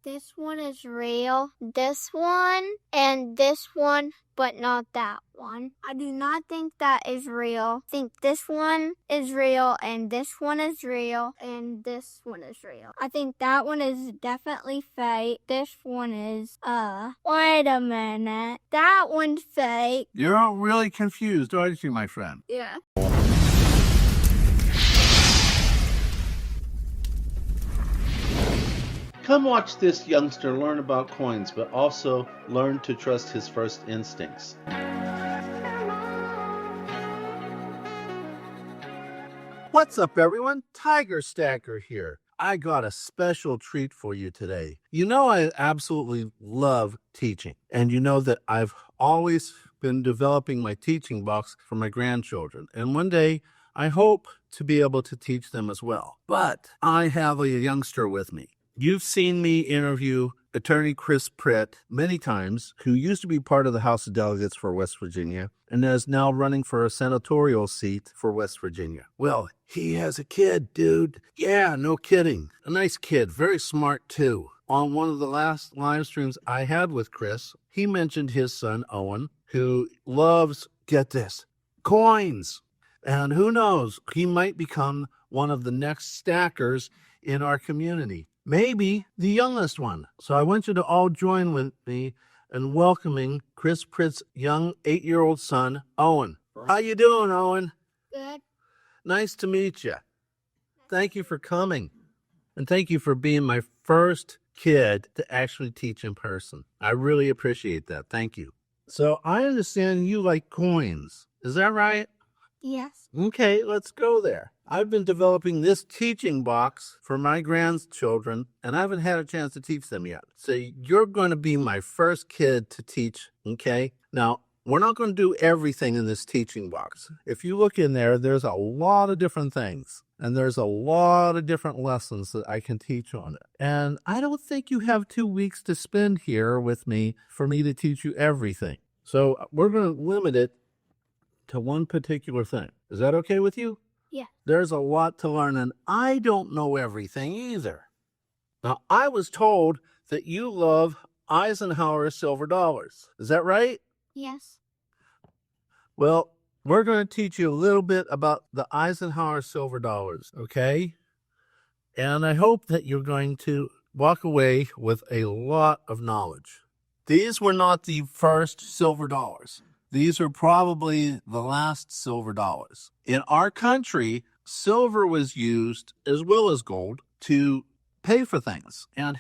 This one is real. This one and this one, but not that one. I do not think that is real. I think this one is real and this one is real and this one is real. I think that one is definitely fake. This one is, wait a minute. That one's fake. You're all really confused, aren't you, my friend? Yeah. Come watch this youngster learn about coins, but also learn to trust his first instincts. What's up, everyone? Tiger Stacker here. I got a special treat for you today. You know I absolutely love teaching, and you know that I've always been developing my teaching box for my grandchildren, and one day I hope to be able to teach them as well. But I have a youngster with me. You've seen me interview Attorney Chris Pritt many times, who used to be part of the House of Delegates for West Virginia and is now running for a senatorial seat for West Virginia. Well, he has a kid, dude. Yeah, no kidding. A nice kid, very smart too. On one of the last live streams I had with Chris, he mentioned his son, Owen, who loves, get this, coins. And who knows, he might become one of the next stackers in our community. Maybe the youngest one. So I want you to all join with me in welcoming Chris Pritt's young 8-year-old son, Owen. How you doing, Owen? Good. Nice to meet you. Thank you for coming. And thank you for being my first kid to actually teach in person. I really appreciate that. Thank you. So I understand you like coins. Is that right? Yes. Okay, let's go there. I've been developing this teaching box for my grandchildren, and I haven't had a chance to teach them yet. So you're going to be my first kid to teach, okay? Now, we're not going to do everything in this teaching box. If you look in there, there's a lot of different things, and there's a lot of different lessons that I can teach on it. And I don't think you have 2 weeks to spend here with me for me to teach you everything. So we're going to limit it to one particular thing. Is that okay with you? Yeah. There's a lot to learn, and I don't know everything either. Now, I was told that you love Eisenhower silver dollars. Is that right? Yes. Well, we're going to teach you a little bit about the Eisenhower silver dollars, okay? And I hope that you're going to walk away with a lot of knowledge. These were not the first silver dollars. These are probably the last silver dollars. In our country, silver was used, as well as gold, to pay for things. And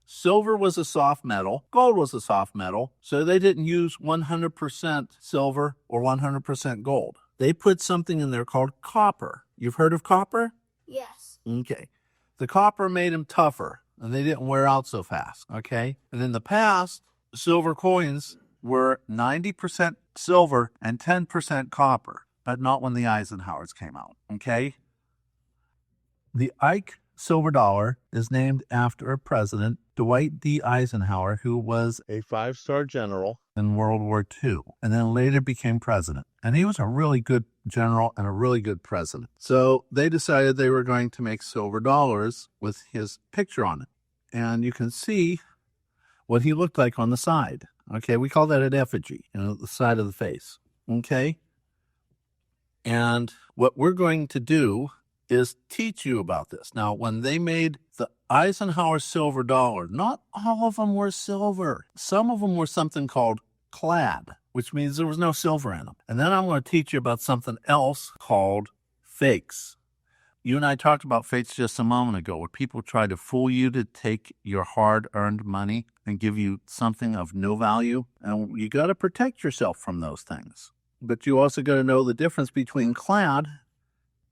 silver was a soft metal, gold was a soft metal, so they didn't use 100% silver or 100% gold. They put something in there called copper. You've heard of copper? Yes. Okay. The copper made them tougher, and they didn't wear out so fast, okay? And in the past, silver coins were 90% silver and 10% copper, but not when the Eisenhowers came out, okay? The Ike silver dollar is named after a president, Dwight D. Eisenhower, who was a 5-star general in World War II and then later became president. And he was a really good general and a really good president. So they decided they were going to make silver dollars with his picture on it. And you can see what he looked like on the side. Okay, we call that an effigy, the side of the face. Okay? And what we're going to do is teach you about this. Now, when they made the Eisenhower silver dollar, not all of them were silver. Some of them were something called clad, which means there was no silver in them. And then I'm going to teach you about something else called fakes. You and I talked about fakes just a moment ago, where people try to fool you to take your hard-earned money and give you something of no value. And you got to protect yourself from those things. But you also got to know the difference between clad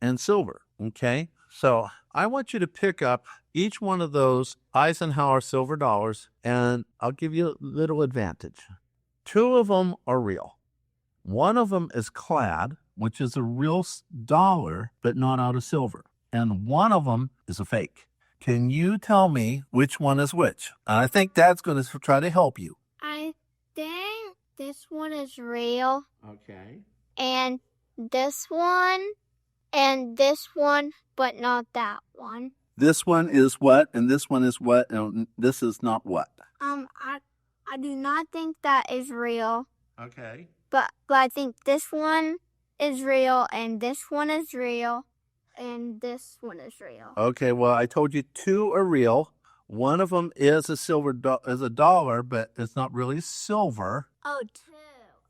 and silver, okay? So I want you to pick up each one of those Eisenhower silver dollars, and I'll give you a little advantage. 2 of them are real. One of them is clad, which is a real dollar, but not out of silver. And one of them is a fake. Can you tell me which one is which? I think Dad's going to try to help you. I think this one is real. Okay. And this one, but not that one. This one is what, and this one is what, and this is not what. I do not think that is real. Okay. But I think this one is real, and this one is real, and this one is real. Okay, well, I told you two are real. One of them is is a dollar, but it's not really silver. Oh,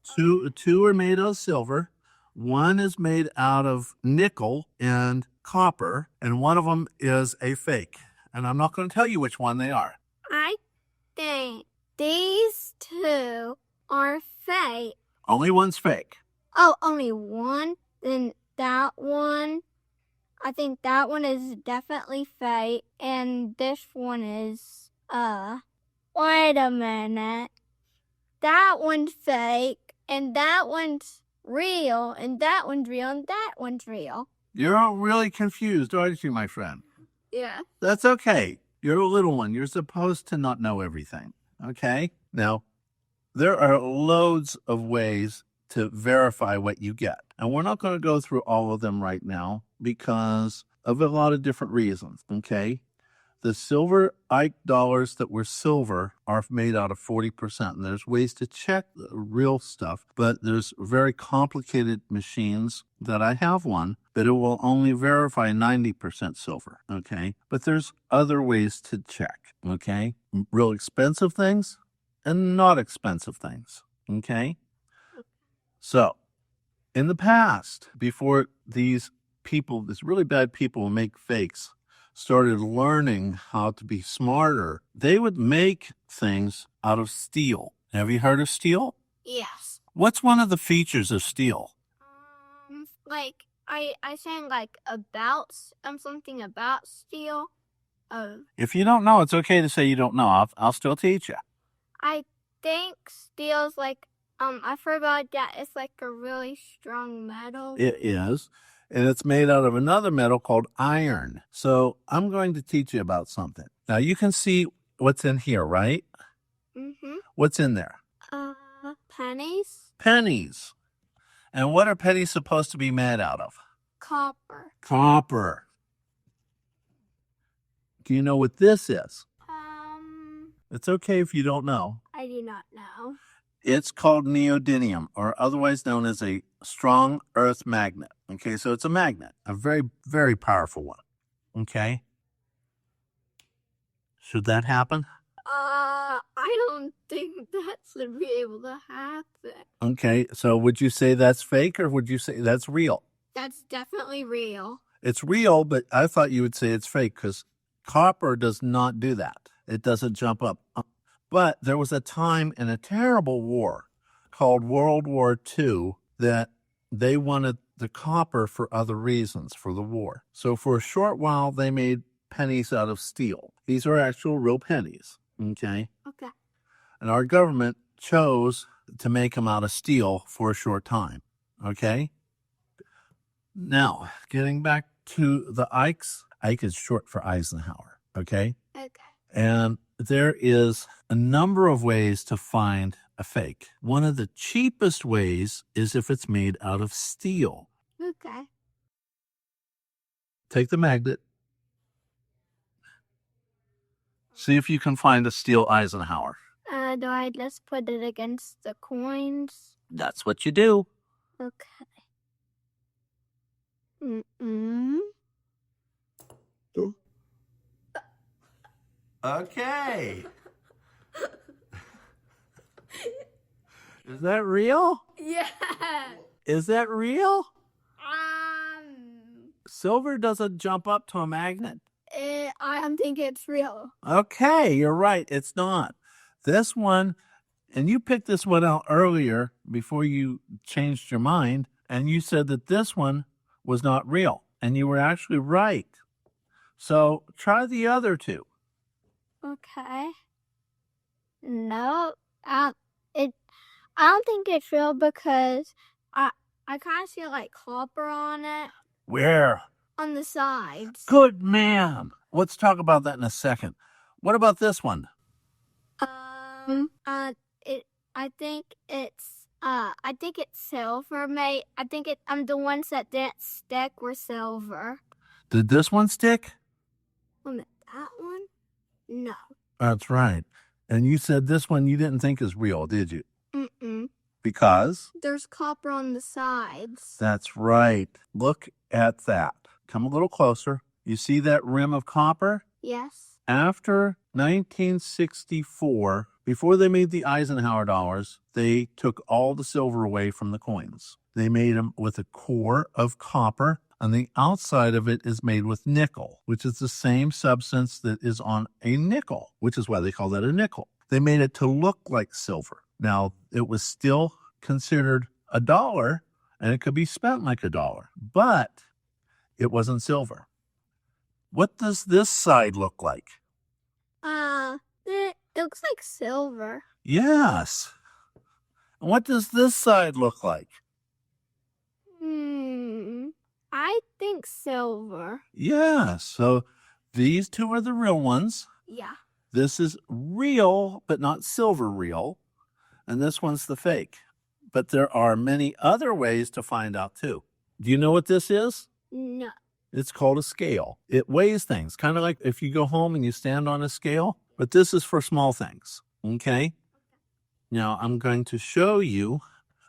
two. Two are made out of silver. One is made out of nickel and copper, and one of them is a fake. And I'm not going to tell you which one they are. I think these two are fake. Only one's fake. Oh, only one? Then that one, I think that one is definitely fake, and this one is, wait a minute. That one's fake, and that one's real, and that one's real, and that one's real. You're all really confused, aren't you, my friend? Yeah. That's okay. You're a little one. You're supposed to not know everything. Okay? Now, there are loads of ways to verify what you get. And we're not going to go through all of them right now because of a lot of different reasons. Okay? The silver Ike dollars that were silver are made out of 40%. And there's ways to check the real stuff, but there's very complicated machines that I have one, but it will only verify 90% silver. Okay? But there's other ways to check. Okay? Real expensive things and not expensive things. Okay? So, in the past, before these really bad people who make fakes, started learning how to be smarter, they would make things out of steel. Have you heard of steel? Yes. What's one of the features of steel? Like, I saying like about, something about steel. If you don't know, it's okay to say you don't know. I'll still teach you. I think steel's like, I forgot that it's like a really strong metal. It is. And it's made out of another metal called iron. So I'm going to teach you about something. Now you can see what's in here, right? Mm-hmm. What's in there? Pennies? Pennies. And what are pennies supposed to be made out of? Copper. Copper. Do you know what this is? It's okay if you don't know. I do not know. It's called neodymium, or otherwise known as a strong earth magnet. Okay, so it's a magnet, a very, very powerful one. Okay? Should that happen? I don't think that should be able to happen. Okay, so would you say that's fake, or would you say that's real? That's definitely real. It's real, but I thought you would say it's fake, because copper does not do that. It doesn't jump up. But there was a time in a terrible war called World War II that they wanted the copper for other reasons for the war. So for a short while, they made pennies out of steel. These are actual real pennies. Okay? Okay. And our government chose to make them out of steel for a short time. Okay? Now, getting back to the Ikes. Ike is short for Eisenhower. Okay? Okay. And there is a number of ways to find a fake. One of the cheapest ways is if it's made out of steel. Okay. Take the magnet. See if you can find a steel Eisenhower. Do I just put it against the coins? That's what you do. Okay. Mm-mm. Okay. Is that real? Yeah. Is that real? Silver doesn't jump up to a magnet. I don't think it's real. Okay, you're right. It's not. This one, and you picked this one out earlier before you changed your mind, and you said that this one was not real, and you were actually right. So try the other two. Okay. No, I don't think it's real because I kind of see like copper on it. Where? On the sides. Good man. Let's talk about that in a second. What about this one? I think it's silver, mate. I think the ones that didn't stick were silver. Did this one stick? That one? No. That's right. And you said this one you didn't think is real, did you? Mm-mm. Because? There's copper on the sides. That's right. Look at that. Come a little closer. You see that rim of copper? Yes. After 1964, before they made the Eisenhower dollars, they took all the silver away from the coins. They made them with a core of copper, and the outside of it is made with nickel, which is the same substance that is on a nickel, which is why they call that a nickel. They made it to look like silver. Now, it was still considered a dollar, and it could be spent like a dollar, but it wasn't silver. What does this side look like? It looks like silver. Yes. And what does this side look like? I think silver. Yes. So these two are the real ones. Yeah. This is real, but not silver real. And this one's the fake. But there are many other ways to find out too. Do you know what this is? No. It's called a scale. It weighs things, kind of like if you go home and you stand on a scale, but this is for small things, okay? Now, I'm going to show you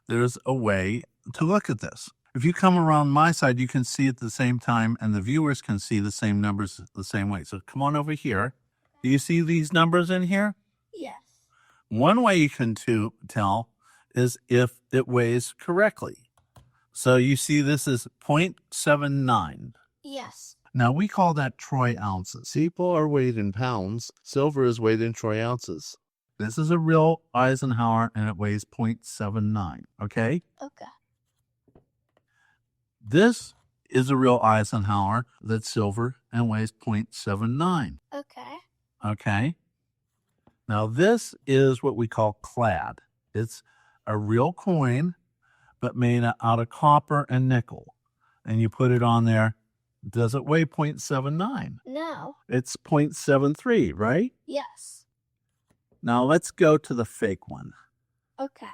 there's a way to look at this. If you come around my side, you can see at the same time, and the viewers can see the same numbers the same way. So come on over here. Do you see these numbers in here? Yes. One way you can tell is if it weighs correctly. So you see this is 0.79. Yes. Now, we call that troy ounces. People are weighed in pounds. Silver is weighed in troy ounces. This is a real Eisenhower, and it weighs 0.79, okay? Okay. This is a real Eisenhower that's silver and weighs 0.79. Okay. Okay? Now, this is what we call clad. It's a real coin, but made out of copper and nickel. And you put it on there. Does it weigh 0.79? No. It's 0.73, right? Yes. Now, let's go to the fake one. Okay.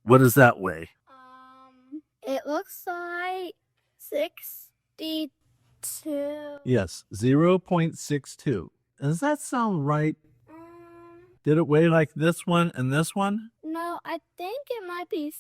What does that weigh? It looks like 62. Yes, 0.62. Does that sound right? Did it weigh like this one and this one? No, I think it might be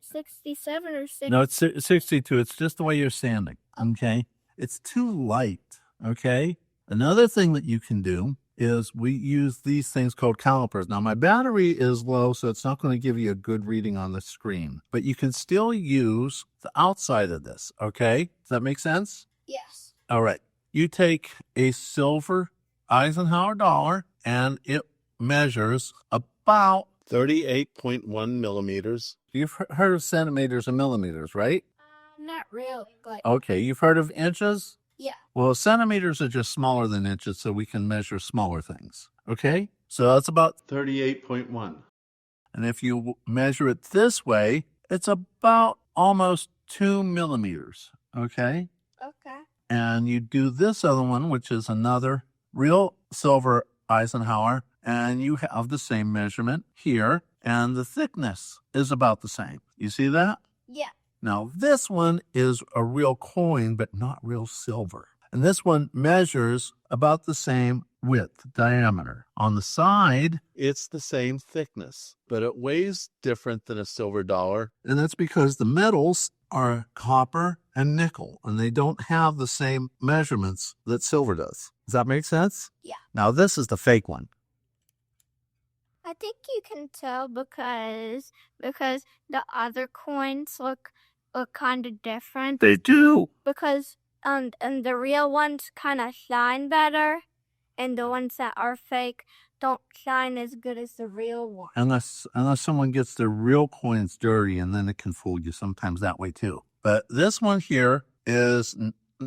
67 or 60. No, it's 62. It's just the way you're standing, okay? It's too light, okay? Another thing that you can do is we use these things called calipers. Now, my battery is low, so it's not going to give you a good reading on the screen. But you can still use the outside of this, okay? Does that make sense? Yes. All right. You take a silver Eisenhower dollar, and it measures about 38.1 millimeters. You've heard of centimeters and millimeters, right? Not really, but... Okay. You've heard of inches? Yeah. Well, centimeters are just smaller than inches, so we can measure smaller things. Okay? So that's about 38.1. And if you measure it this way, it's about almost 2 millimeters. Okay? Okay. And you do this other one, which is another real silver Eisenhower, and you have the same measurement here, and the thickness is about the same. You see that? Yeah. Now, this one is a real coin, but not real silver. And this one measures about the same width, diameter. On the side, it's the same thickness, but it weighs different than a silver dollar. And that's because the metals are copper and nickel, and they don't have the same measurements that silver does. Does that make sense? Yeah. Now, this is the fake one. I think you can tell because the other coins look kind of different. They do. Because and the real ones kind of shine better, and the ones that are fake don't shine as good as the real one. Unless someone gets their real coins dirty, and then it can fool you sometimes that way too. But this one here is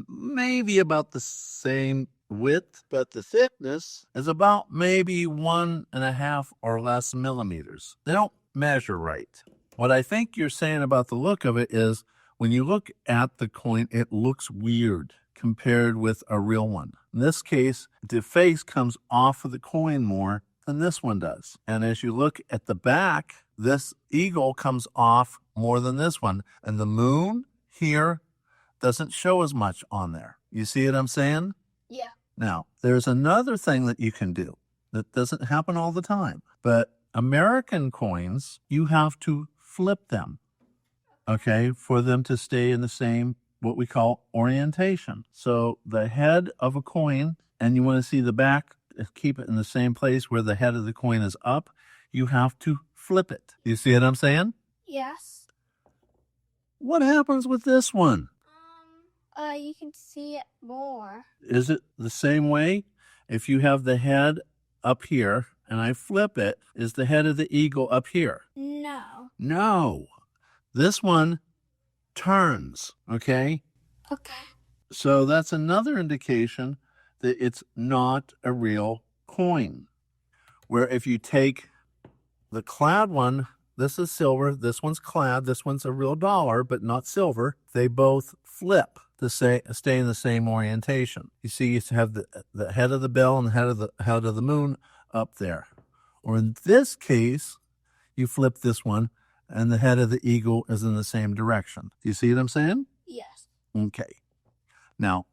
maybe about the same width, but the thickness is about maybe 1.5 or less millimeters. They don't measure right. What I think you're saying about the look of it is when you look at the coin, it looks weird compared with a real one. In this case, the face comes off of the coin more than this one does. And as you look at the back, this eagle comes off more than this one. And the moon here doesn't show as much on there. You see what I'm saying? Yeah. Now, there's another thing that you can do that doesn't happen all the time, but American coins, you have to flip them, okay, for them to stay in the same, what we call orientation. So the head of a coin, and you want to see the back, keep it in the same place where the head of the coin is up, you have to flip it. You see what I'm saying? Yes. What happens with this one? You can see it more. Is it the same way? If you have the head up here and I flip it, is the head of the eagle up here? No. No. This one turns, okay? Okay. So that's another indication that it's not a real coin. Where if you take the clad one, this is silver, this one's clad, this one's a real dollar, but not silver, they both flip to stay in the same orientation. You see, you have the head of the bell and the head of the moon up there. Or in this case, you flip this one and the head of the eagle is in the same direction. Do you see what I'm saying? Yes. Okay. Now,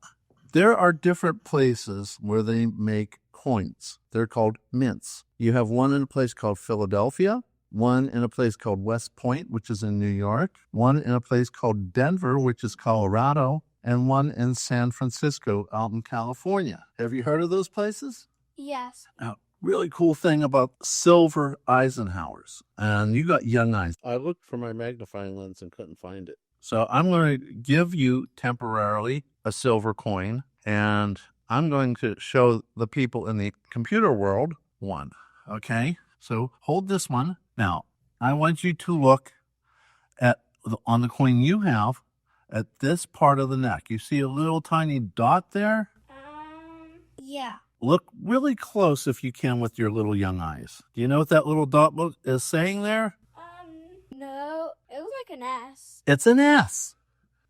there are different places where they make coins. They're called mints. You have one in a place called Philadelphia, one in a place called West Point, which is in New York, one in a place called Denver, which is Colorado, and one in San Francisco out in California. Have you heard of those places? Yes. Now, really cool thing about silver Eisenhowers, and you got young eyes. I looked for my magnifying lens and couldn't find it. So I'm going to give you temporarily a silver coin, and I'm going to show the people in the computer world one. Okay? So hold this one. Now, I want you to look on the coin you have at this part of the neck. You see a little tiny dot there? Yeah. Look really close if you can with your little young eyes. Do you know what that little dot is saying there? No. It was like an S. It's an S.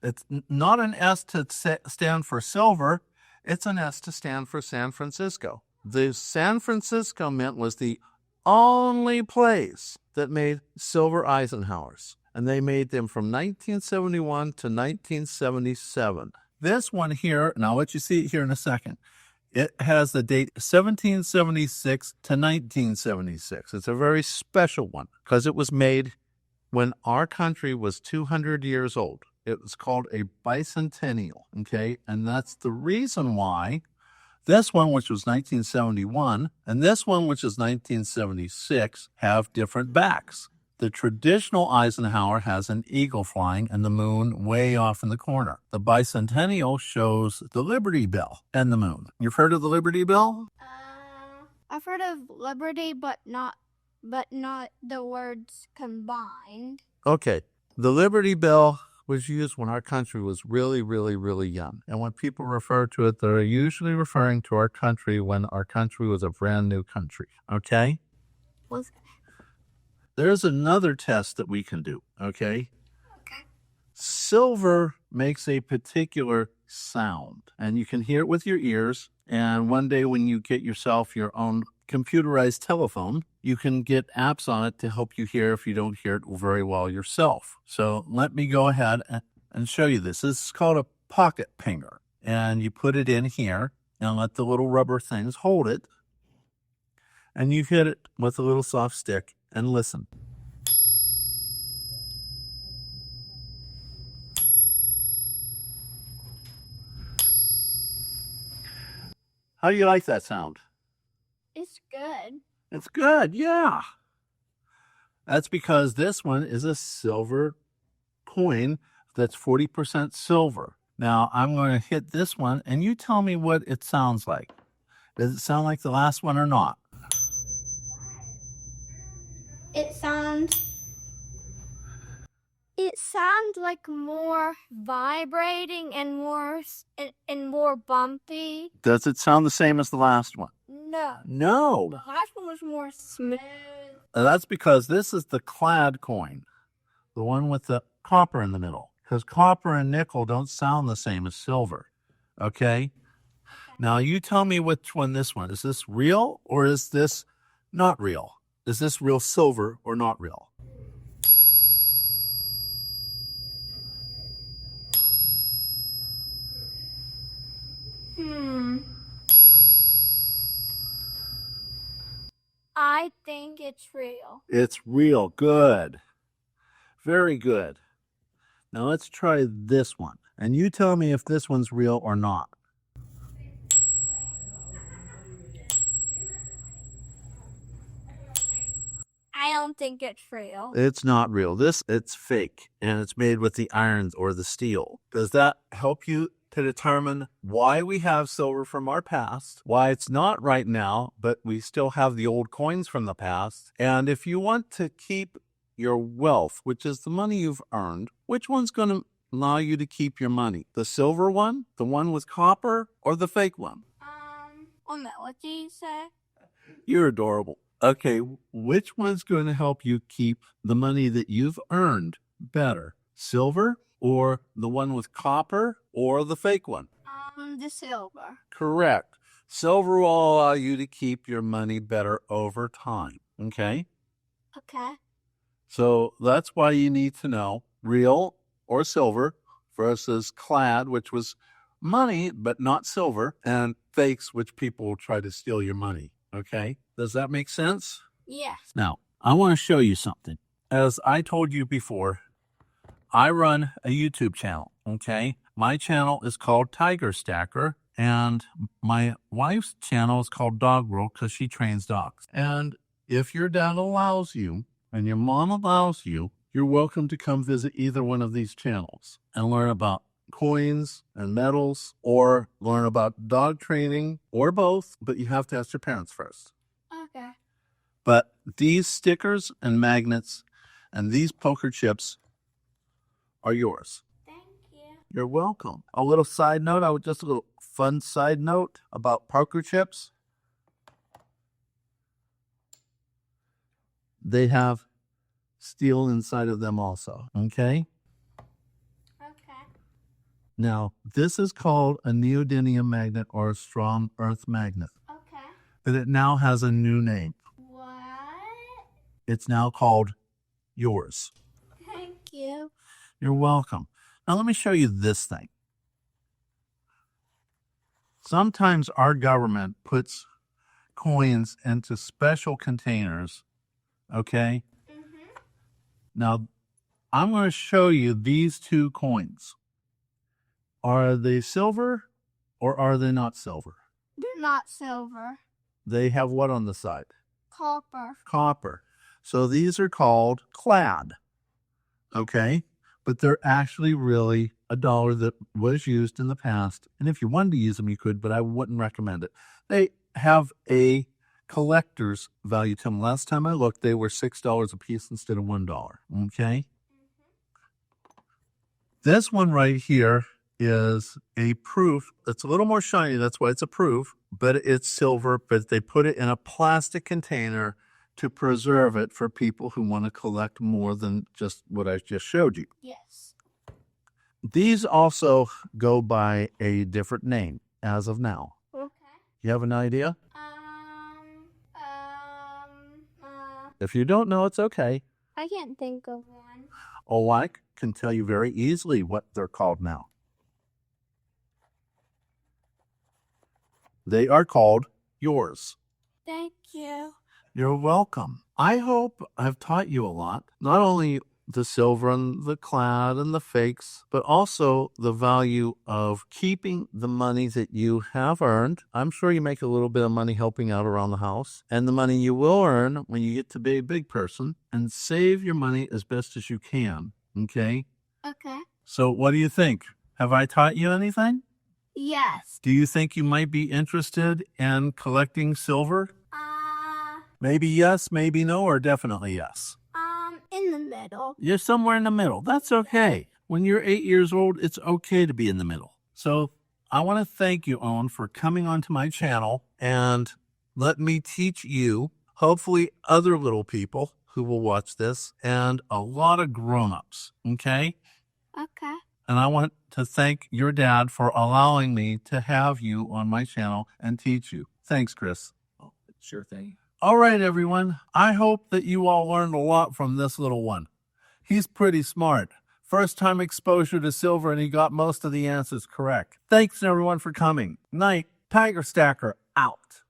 It's not an S to stand for silver. It's an S to stand for San Francisco. The San Francisco Mint was the only place that made silver Eisenhowers, and they made them from 1971 to 1977. This one here, and I'll let you see it here in a second, it has the date 1776 to 1976. It's a very special one because it was made when our country was 200 years old. It was called a bicentennial, okay? And that's the reason why this one, which was 1971, and this one, which is 1976, have different backs. The traditional Eisenhower has an eagle flying and the moon way off in the corner. The bicentennial shows the Liberty Bell and the moon. You've heard of the Liberty Bell? I've heard of Liberty, but not the words combined. Okay. The Liberty Bell was used when our country was really, really, really young. And when people refer to it, they're usually referring to our country when our country was a brand new country. Okay? There's another test that we can do. Okay? Silver makes a particular sound, and you can hear it with your ears. And one day when you get yourself your own computerized telephone, you can get apps on it to help you hear if you don't hear it very well yourself. So let me go ahead and show you this. This is called a pocket pinger. And you put it in here and let the little rubber things hold it. And you hit it with a little soft stick and listen. How do you like that sound? It's good. It's good, yeah. That's because this one is a silver coin that's 40% silver. Now, I'm going to hit this one, and you tell me what it sounds like. Does it sound like the last one or not? It sounds like more vibrating and more bumpy. Does it sound the same as the last one? No. No. The last one was more smooth. That's because this is the clad coin, the one with the copper in the middle. Because copper and nickel don't sound the same as silver. Okay? Now, you tell me which one this one. Is this real or is this not real? Is this real silver or not real? I think it's real. It's real. Good. Very good. Now let's try this one. And you tell me if this one's real or not. I don't think it's real. It's not real. It's fake, and it's made with the iron or the steel. Does that help you to determine why we have silver from our past, why it's not right now, but we still have the old coins from the past? And if you want to keep your wealth, which is the money you've earned, which one's going to allow you to keep your money? The silver one, the one with copper, or the fake one? What did you say? You're adorable. Okay, which one's going to help you keep the money that you've earned better? Silver or the one with copper or the fake one? The silver. Correct. Silver will allow you to keep your money better over time. Okay? Okay. So that's why you need to know real or silver versus clad, which was money but not silver, and fakes, which people will try to steal your money. Okay? Does that make sense? Yes. Now, I want to show you something. As I told you before, I run a YouTube channel, okay? My channel is called Tiger Stacker, and my wife's channel is called Dog World because she trains dogs. And if your dad allows you and your mom allows you, you're welcome to come visit either one of these channels and learn about coins and medals, or learn about dog training, or both, but you have to ask your parents first. Okay. But these stickers and magnets and these poker chips are yours. Thank you. You're welcome. A little side note, just a little fun side note about poker chips. They have steel inside of them also, okay? Okay. Now, this is called a neodymium magnet or a strong earth magnet, Okay. but it now has a new name. What? It's now called yours. Thank you. You're welcome. Now, let me show you this thing. Sometimes our government puts coins into special containers, okay? Mm-hmm. Now, I'm going to show you these two coins. Are they silver or are they not silver? They're not silver. They have what on the side? Copper. Copper. So these are called clad, okay? But they're actually really $1 that was used in the past. And if you wanted to use them, you could, but I wouldn't recommend it. They have a collector's value to them. Last time I looked, they were $6 a piece instead of $1, okay? This one right here is a proof. It's a little more shiny, that's why it's a proof, but it's silver, but they put it in a plastic container to preserve it for people who want to collect more than just what I just showed you. Yes. These also go by a different name as of now. Okay. You have an idea? If you don't know, it's okay. I can't think of one. Oh, I can tell you very easily what they're called now. They are called yours. Thank you. You're welcome. I hope I've taught you a lot. Not only the silver and the clad and the fakes, but also the value of keeping the money that you have earned. I'm sure you make a little bit of money helping out around the house, and the money you will earn when you get to be a big person, and save your money as best as you can. Okay? Okay. So what do you think? Have I taught you anything? Yes. Do you think you might be interested in collecting silver? Maybe yes, maybe no, or definitely yes. In the middle. You're somewhere in the middle. That's okay. When you're 8 years old, it's okay to be in the middle. So I want to thank you, Owen, for coming onto my channel and let me teach you, hopefully other little people who will watch this, and a lot of grown-ups, okay? Okay. And I want to thank your dad for allowing me to have you on my channel and teach you. Thanks, Chris. Oh, sure thing. All right, everyone. I hope that you all learned a lot from this little one. He's pretty smart. First time exposure to silver, and he got most of the answers correct. Thanks, everyone, for coming. Night. Tiger Stacker out.